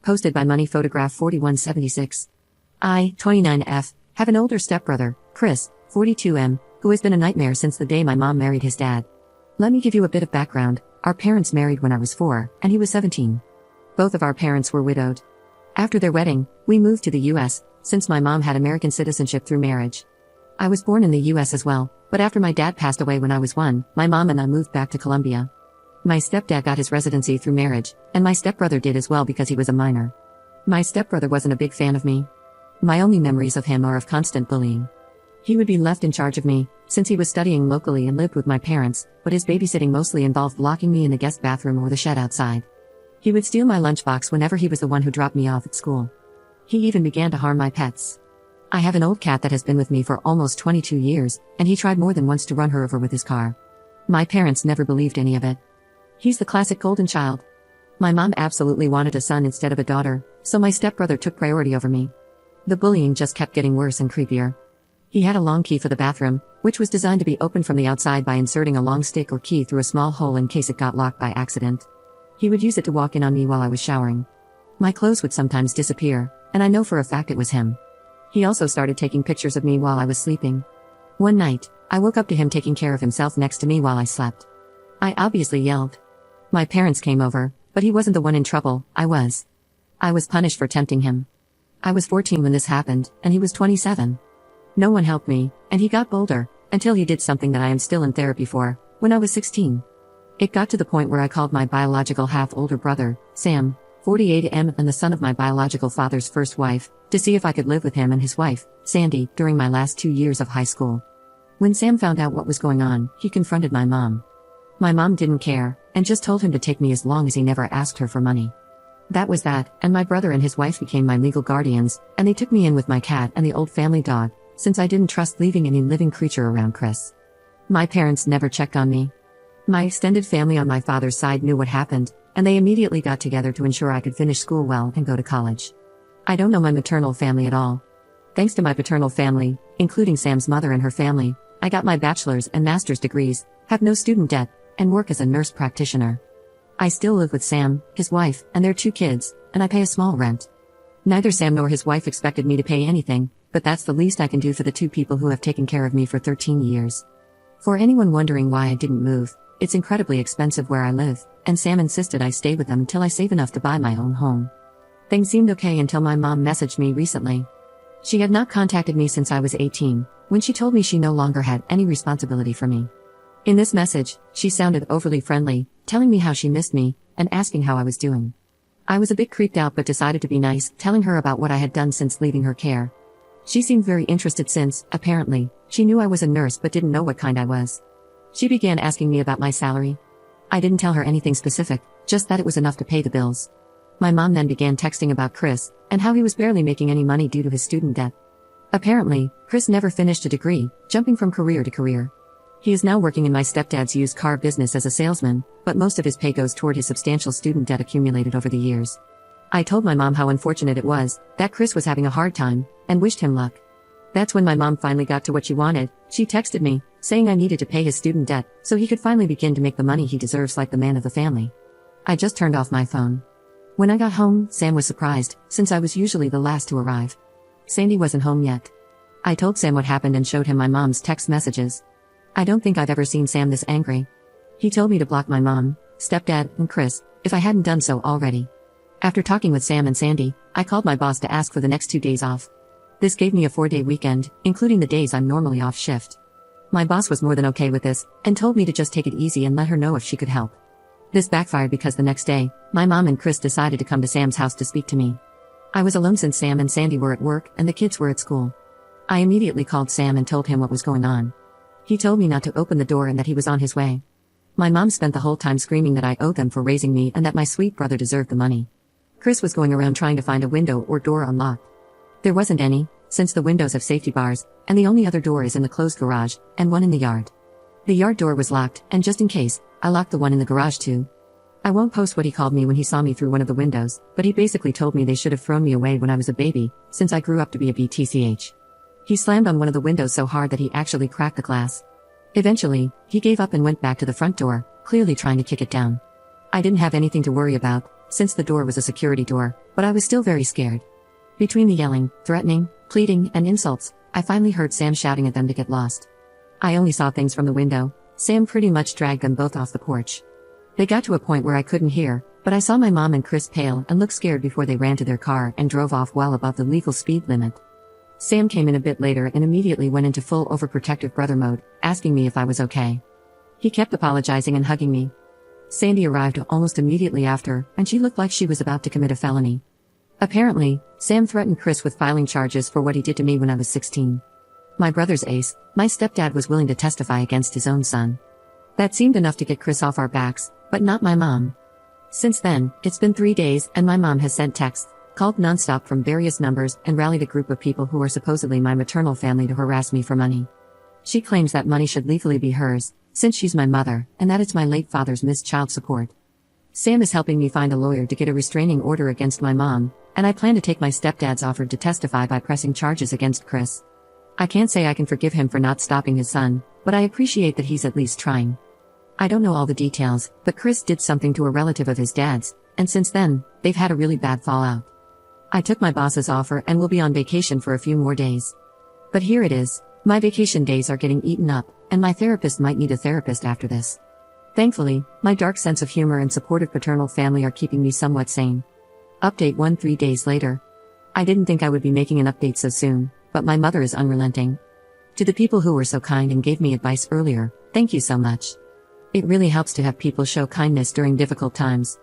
Posted by Money Photograph 4176. I, 29F, have an older stepbrother, Chris, 42M, who has been a nightmare since the day my mom married his dad. Let me give you a bit of background. Our parents married when I was 4, and he was 17. Both of our parents were widowed. After their wedding, we moved to the US, since my mom had American citizenship through marriage. I was born in the US as well, but after my dad passed away when I was 1, my mom and I moved back to Colombia. My stepdad got his residency through marriage, and my stepbrother did as well because he was a minor. My stepbrother wasn't a big fan of me. My only memories of him are of constant bullying. He would be left in charge of me, since he was studying locally and lived with my parents, but his babysitting mostly involved locking me in the guest bathroom or the shed outside. He would steal my lunchbox whenever he was the one who dropped me off at school. He even began to harm my pets. I have an old cat that has been with me for almost 22 years, and he tried more than once to run her over with his car. My parents never believed any of it. He's the classic golden child. My mom absolutely wanted a son instead of a daughter, so my stepbrother took priority over me. The bullying just kept getting worse and creepier. He had a long key for the bathroom, which was designed to be opened from the outside by inserting a long stick or key through a small hole in case it got locked by accident. He would use it to walk in on me while I was showering. My clothes would sometimes disappear, and I know for a fact it was him. He also started taking pictures of me while I was sleeping. One night, I woke up to him taking care of himself next to me while I slept. I obviously yelled. My parents came over, but he wasn't the one in trouble, I was. I was punished for tempting him. I was 14 when this happened, and he was 27. No one helped me, and he got bolder, until he did something that I am still in therapy for, when I was 16. It got to the point where I called my biological half-older brother, Sam, 48M, and the son of my biological father's first wife, to see if I could live with him and his wife, Sandy, during my last 2 years of high school. When Sam found out what was going on, he confronted my mom. My mom didn't care, and just told him to take me as long as he never asked her for money. That was that, and my brother and his wife became my legal guardians, and they took me in with my cat and the old family dog, since I didn't trust leaving any living creature around Chris. My parents never checked on me. My extended family on my father's side knew what happened, and they immediately got together to ensure I could finish school well and go to college. I don't know my maternal family at all. Thanks to my paternal family, including Sam's mother and her family, I got my bachelor's and master's degrees, have no student debt, and work as a nurse practitioner. I still live with Sam, his wife, and their 2 kids, and I pay a small rent. Neither Sam nor his wife expected me to pay anything, but that's the least I can do for the 2 people who have taken care of me for 13 years. For anyone wondering why I didn't move, it's incredibly expensive where I live, and Sam insisted I stay with them until I save enough to buy my own home. Things seemed okay until my mom messaged me recently. She had not contacted me since I was 18, when she told me she no longer had any responsibility for me. In this message, she sounded overly friendly, telling me how she missed me, and asking how I was doing. I was a bit creeped out but decided to be nice, telling her about what I had done since leaving her care. She seemed very interested since, apparently, she knew I was a nurse but didn't know what kind I was. She began asking me about my salary. I didn't tell her anything specific, just that it was enough to pay the bills. My mom then began texting about Chris, and how he was barely making any money due to his student debt. Apparently, Chris never finished a degree, jumping from career to career. He is now working in my stepdad's used car business as a salesman, but most of his pay goes toward his substantial student debt accumulated over the years. I told my mom how unfortunate it was, that Chris was having a hard time, and wished him luck. That's when my mom finally got to what she wanted. She texted me, saying I needed to pay his student debt, so he could finally begin to make the money he deserves like the man of the family. I just turned off my phone. When I got home, Sam was surprised, since I was usually the last to arrive. Sandy wasn't home yet. I told Sam what happened and showed him my mom's text messages. I don't think I've ever seen Sam this angry. He told me to block my mom, stepdad, and Chris, if I hadn't done so already. After talking with Sam and Sandy, I called my boss to ask for the next 2 days off. This gave me a 4-day weekend, including the days I'm normally off shift. My boss was more than okay with this, and told me to just take it easy and let her know if she could help. This backfired because the next day, my mom and Chris decided to come to Sam's house to speak to me. I was alone since Sam and Sandy were at work and the kids were at school. I immediately called Sam and told him what was going on. He told me not to open the door and that he was on his way. My mom spent the whole time screaming that I owed them for raising me and that my sweet brother deserved the money. Chris was going around trying to find a window or door unlocked. There wasn't any, since the windows have safety bars, and the only other door is in the closed garage, and one in the yard. The yard door was locked, and just in case, I locked the one in the garage too. I won't post what he called me when he saw me through one of the windows, but he basically told me they should have thrown me away when I was a baby, since I grew up to be a BTCH. He slammed on one of the windows so hard that he actually cracked the glass. Eventually, he gave up and went back to the front door, clearly trying to kick it down. I didn't have anything to worry about, since the door was a security door, but I was still very scared. Between the yelling, threatening, pleading, and insults, I finally heard Sam shouting at them to get lost. I only saw things from the window. Sam pretty much dragged them both off the porch. They got to a point where I couldn't hear, but I saw my mom and Chris pale and look scared before they ran to their car and drove off well above the legal speed limit. Sam came in a bit later and immediately went into full overprotective brother mode, asking me if I was okay. He kept apologizing and hugging me. Sandy arrived almost immediately after, and she looked like she was about to commit a felony. Apparently, Sam threatened Chris with filing charges for what he did to me when I was 16. My brother's ace, my stepdad, was willing to testify against his own son. That seemed enough to get Chris off our backs, but not my mom. Since then, it's been 3 days and my mom has sent texts, called nonstop from various numbers, and rallied a group of people who are supposedly my maternal family to harass me for money. She claims that money should legally be hers, since she's my mother, and that it's my late father's missed child support. Sam is helping me find a lawyer to get a restraining order against my mom, and I plan to take my stepdad's offer to testify by pressing charges against Chris. I can't say I can forgive him for not stopping his son, but I appreciate that he's at least trying. I don't know all the details, but Chris did something to a relative of his dad's, and since then, they've had a really bad fallout. I took my boss's offer and will be on vacation for a few more days. But here it is, my vacation days are getting eaten up, and my therapist might need a therapist after this. Thankfully, my dark sense of humor and supportive paternal family are keeping me somewhat sane. Update 1 3 days later. I didn't think I would be making an update so soon, but my mother is unrelenting. To the people who were so kind and gave me advice earlier, thank you so much. It really helps to have people show kindness during difficult times.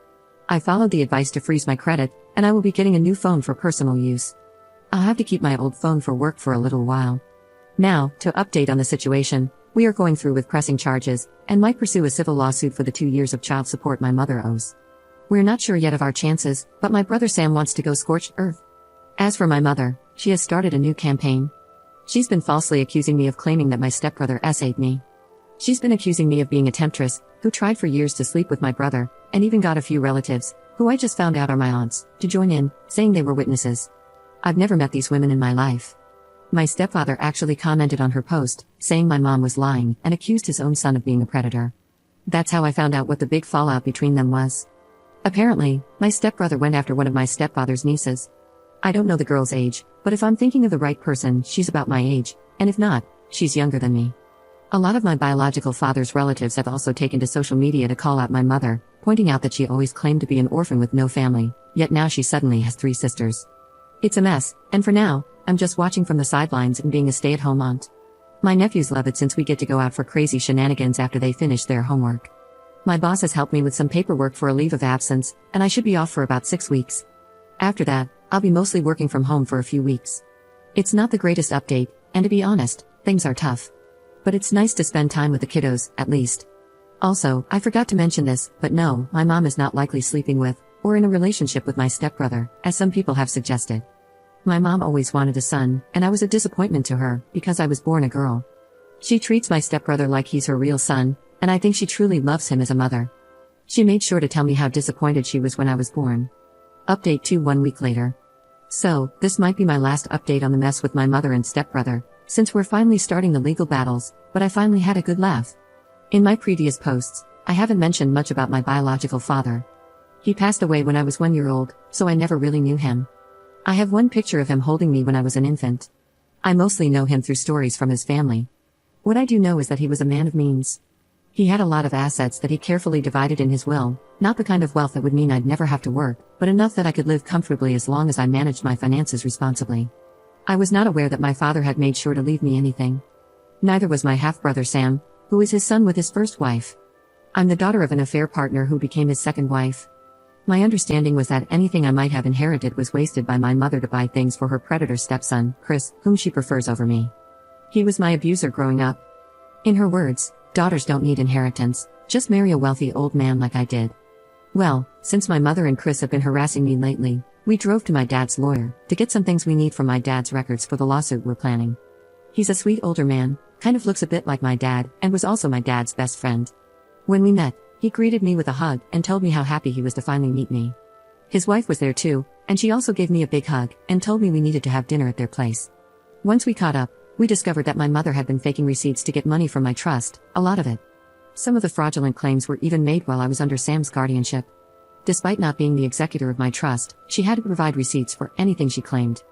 I followed the advice to freeze my credit, and I will be getting a new phone for personal use. I'll have to keep my old phone for work for a little while. Now, to update on the situation, we are going through with pressing charges, and might pursue a civil lawsuit for the 2 years of child support my mother owes. We're not sure yet of our chances, but my brother Sam wants to go scorched earth. As for my mother, she has started a new campaign. She's been falsely accusing me of claiming that my stepbrother SA'd me. She's been accusing me of being a temptress, who tried for years to sleep with my brother, and even got a few relatives, who I just found out are my aunts, to join in, saying they were witnesses. I've never met these women in my life. My stepfather actually commented on her post, saying my mom was lying, and accused his own son of being a predator. That's how I found out what the big fallout between them was. Apparently, my stepbrother went after one of my stepfather's nieces. I don't know the girl's age, but if I'm thinking of the right person, she's about my age, and if not, she's younger than me. A lot of my biological father's relatives have also taken to social media to call out my mother, pointing out that she always claimed to be an orphan with no family, yet now she suddenly has 3 sisters. It's a mess, and for now, I'm just watching from the sidelines and being a stay-at-home aunt. My nephews love it since we get to go out for crazy shenanigans after they finish their homework. My boss has helped me with some paperwork for a leave of absence, and I should be off for about 6 weeks. After that, I'll be mostly working from home for a few weeks. It's not the greatest update, and to be honest, things are tough. But it's nice to spend time with the kiddos, at least. Also, I forgot to mention this, but no, my mom is not likely sleeping with, or in a relationship with my stepbrother, as some people have suggested. My mom always wanted a son, and I was a disappointment to her, because I was born a girl. She treats my stepbrother like he's her real son, and I think she truly loves him as a mother. She made sure to tell me how disappointed she was when I was born. Update 2 1 week later. So, this might be my last update on the mess with my mother and stepbrother, since we're finally starting the legal battles, but I finally had a good laugh. In my previous posts, I haven't mentioned much about my biological father. He passed away when I was 1 year old, so I never really knew him. I have one picture of him holding me when I was an infant. I mostly know him through stories from his family. What I do know is that he was a man of means. He had a lot of assets that he carefully divided in his will, not the kind of wealth that would mean I'd never have to work, but enough that I could live comfortably as long as I managed my finances responsibly. I was not aware that my father had made sure to leave me anything. Neither was my half-brother Sam, who is his son with his first wife. I'm the daughter of an affair partner who became his second wife. My understanding was that anything I might have inherited was wasted by my mother to buy things for her predator stepson, Chris, whom she prefers over me. He was my abuser growing up. In her words, daughters don't need inheritance, just marry a wealthy old man like I did. Well, since my mother and Chris have been harassing me lately, we drove to my dad's lawyer to get some things we need from my dad's records for the lawsuit we're planning. He's a sweet older man, kind of looks a bit like my dad, and was also my dad's best friend. When we met, he greeted me with a hug and told me how happy he was to finally meet me. His wife was there too, and she also gave me a big hug and told me we needed to have dinner at their place. Once we caught up, we discovered that my mother had been faking receipts to get money from my trust, a lot of it. Some of the fraudulent claims were even made while I was under Sam's guardianship. Despite not being the executor of my trust, she had to provide receipts for anything she claimed.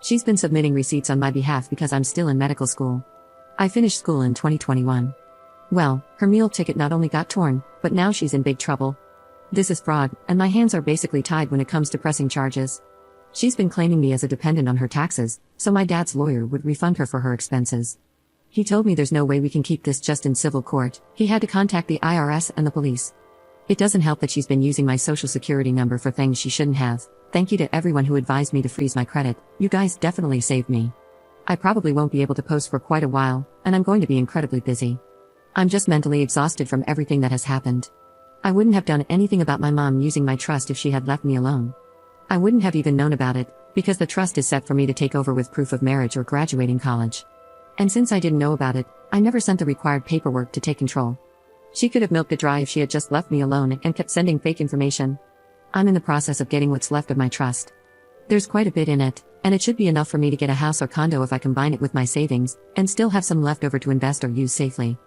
She's been submitting receipts on my behalf because I'm still in medical school. I finished school in 2021. Well, her meal ticket not only got torn, but now she's in big trouble. This is fraud, and my hands are basically tied when it comes to pressing charges. She's been claiming me as a dependent on her taxes, so my dad's lawyer would refund her for her expenses. He told me there's no way we can keep this just in civil court. He had to contact the IRS and the police. It doesn't help that she's been using my social security number for things she shouldn't have. Thank you to everyone who advised me to freeze my credit. You guys definitely saved me. I probably won't be able to post for quite a while, and I'm going to be incredibly busy. I'm just mentally exhausted from everything that has happened. I wouldn't have done anything about my mom using my trust if she had left me alone. I wouldn't have even known about it, because the trust is set for me to take over with proof of marriage or graduating college. And since I didn't know about it, I never sent the required paperwork to take control. She could have milked it dry if she had just left me alone and kept sending fake information. I'm in the process of getting what's left of my trust. There's quite a bit in it, and it should be enough for me to get a house or condo if I combine it with my savings, and still have some left over to invest or use safely.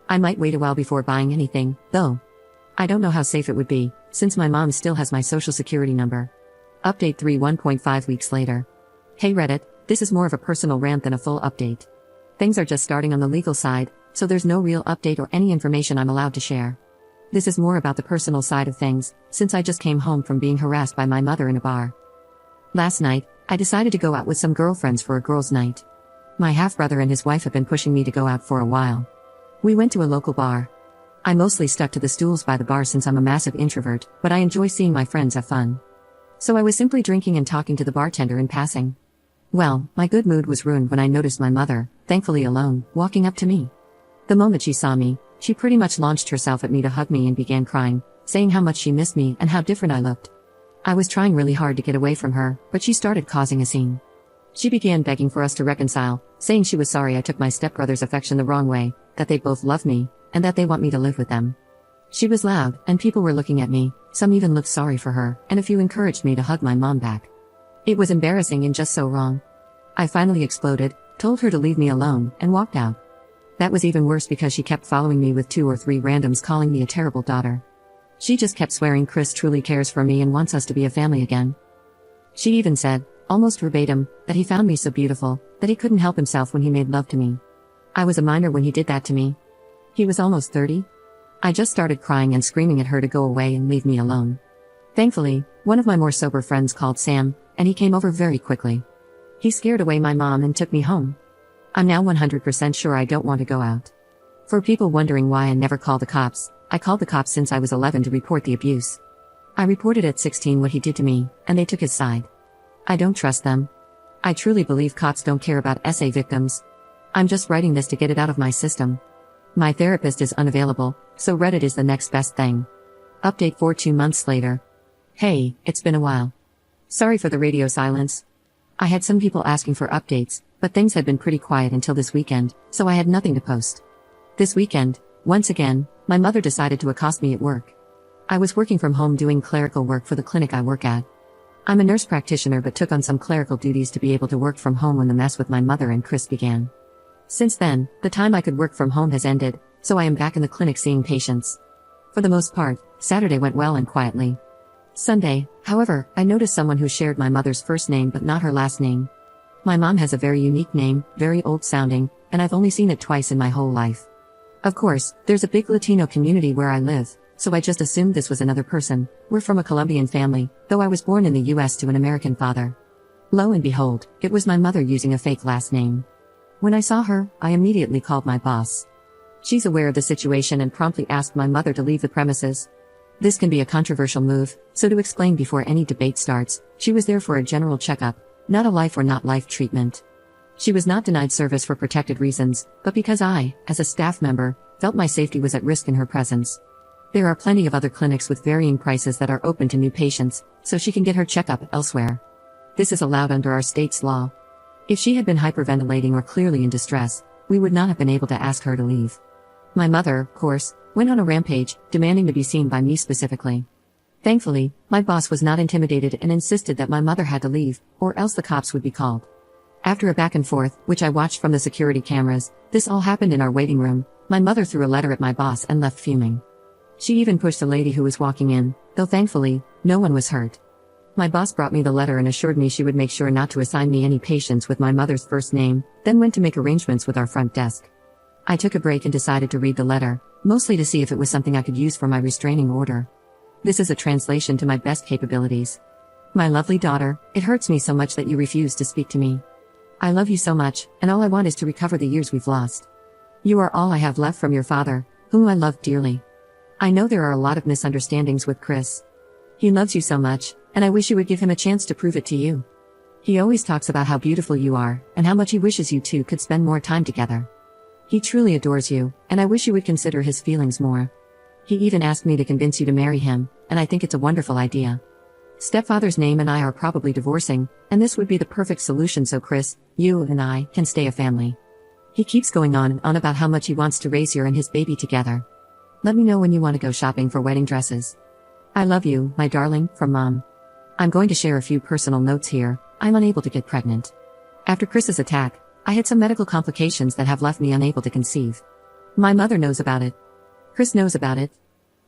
I might wait a while before buying anything, though. I don't know how safe it would be, since my mom still has my social security number. Update 3 1.5 weeks later. Hey Reddit, this is more of a personal rant than a full update. Things are just starting on the legal side, so there's no real update or any information I'm allowed to share. This is more about the personal side of things, since I just came home from being harassed by my mother in a bar. Last night, I decided to go out with some girlfriends for a girls' night. My half-brother and his wife have been pushing me to go out for a while. We went to a local bar. I mostly stuck to the stools by the bar since I'm a massive introvert, but I enjoy seeing my friends have fun. So I was simply drinking and talking to the bartender in passing. Well, my good mood was ruined when I noticed my mother, thankfully alone, walking up to me. The moment she saw me, she pretty much launched herself at me to hug me and began crying, saying how much she missed me and how different I looked. I was trying really hard to get away from her, but she started causing a scene. She began begging for us to reconcile, saying she was sorry I took my stepbrother's affection the wrong way, that they both love me, and that they want me to live with them. She was loud, and people were looking at me, some even looked sorry for her, and a few encouraged me to hug my mom back. It was embarrassing and just so wrong. I finally exploded, told her to leave me alone, and walked out. That was even worse because she kept following me with 2 or 3 randoms calling me a terrible daughter. She just kept swearing Chris truly cares for me and wants us to be a family again. She even said, almost verbatim, that he found me so beautiful, that he couldn't help himself when he made love to me. I was a minor when he did that to me. He was almost 30. I just started crying and screaming at her to go away and leave me alone. Thankfully, one of my more sober friends called Sam, and he came over very quickly. He scared away my mom and took me home. I'm now 100% sure I don't want to go out. For people wondering why I never called the cops, I called the cops since I was 11 to report the abuse. I reported at 16 what he did to me, and they took his side. I don't trust them. I truly believe cops don't care about SA victims. I'm just writing this to get it out of my system. My therapist is unavailable, so Reddit is the next best thing. Update for 2 months later. Hey, it's been a while. Sorry for the radio silence. I had some people asking for updates, but things had been pretty quiet until this weekend, so I had nothing to post. This weekend, once again, my mother decided to accost me at work. I was working from home doing clerical work for the clinic I work at. I'm a nurse practitioner but took on some clerical duties to be able to work from home when the mess with my mother and Chris began. Since then, the time I could work from home has ended, so I am back in the clinic seeing patients. For the most part, Saturday went well and quietly. Sunday, however, I noticed someone who shared my mother's first name but not her last name. My mom has a very unique name, very old-sounding, and I've only seen it twice in my whole life. Of course, there's a big Latino community where I live, so I just assumed this was another person. We're from a Colombian family, though I was born in the US to an American father. Lo and behold, it was my mother using a fake last name. When I saw her, I immediately called my boss. She's aware of the situation and promptly asked my mother to leave the premises. This can be a controversial move, so to explain before any debate starts, she was there for a general checkup, not a life or not life treatment. She was not denied service for protected reasons, but because I, as a staff member, felt my safety was at risk in her presence. There are plenty of other clinics with varying prices that are open to new patients, so she can get her checkup elsewhere. This is allowed under our state's law. If she had been hyperventilating or clearly in distress, we would not have been able to ask her to leave. My mother, of course, went on a rampage, demanding to be seen by me specifically. Thankfully, my boss was not intimidated and insisted that my mother had to leave, or else the cops would be called. After a back and forth, which I watched from the security cameras, this all happened in our waiting room. My mother threw a letter at my boss and left fuming. She even pushed a lady who was walking in, though thankfully, no one was hurt. My boss brought me the letter and assured me she would make sure not to assign me any patients with my mother's first name, then went to make arrangements with our front desk. I took a break and decided to read the letter, mostly to see if it was something I could use for my restraining order. This is a translation to my best capabilities. My lovely daughter, it hurts me so much that you refuse to speak to me. I love you so much, and all I want is to recover the years we've lost. You are all I have left from your father, whom I love dearly. I know there are a lot of misunderstandings with Chris. He loves you so much, and I wish you would give him a chance to prove it to you. He always talks about how beautiful you are, and how much he wishes you two could spend more time together. He truly adores you, and I wish you would consider his feelings more. He even asked me to convince you to marry him, and I think it's a wonderful idea. Stepfather's name and I are probably divorcing, and this would be the perfect solution so Chris, you and I can stay a family. He keeps going on and on about how much he wants to raise you and his baby together. Let me know when you want to go shopping for wedding dresses. I love you, my darling, from Mom. I'm going to share a few personal notes here. I'm unable to get pregnant. After Chris's attack, I had some medical complications that have left me unable to conceive. My mother knows about it. Chris knows about it.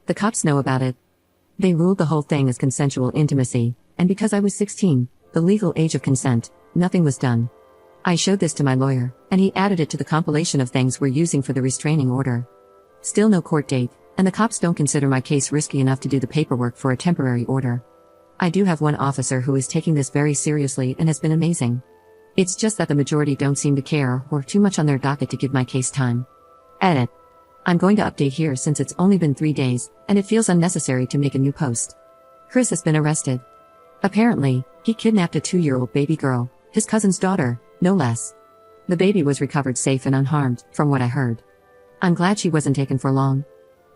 The cops know about it. They ruled the whole thing as consensual intimacy, and because I was 16, the legal age of consent, nothing was done. I showed this to my lawyer, and he added it to the compilation of things we're using for the restraining order. Still no court date, and the cops don't consider my case risky enough to do the paperwork for a temporary order. I do have one officer who is taking this very seriously and has been amazing. It's just that the majority don't seem to care or too much on their docket to give my case time. Edit. I'm going to update here since it's only been 3 days, and it feels unnecessary to make a new post. Chris has been arrested. Apparently, he kidnapped a 2-year-old baby girl, his cousin's daughter, no less. The baby was recovered safe and unharmed, from what I heard. I'm glad she wasn't taken for long.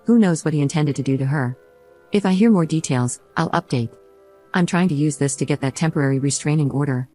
Who knows what he intended to do to her? If I hear more details, I'll update. I'm trying to use this to get that temporary restraining order,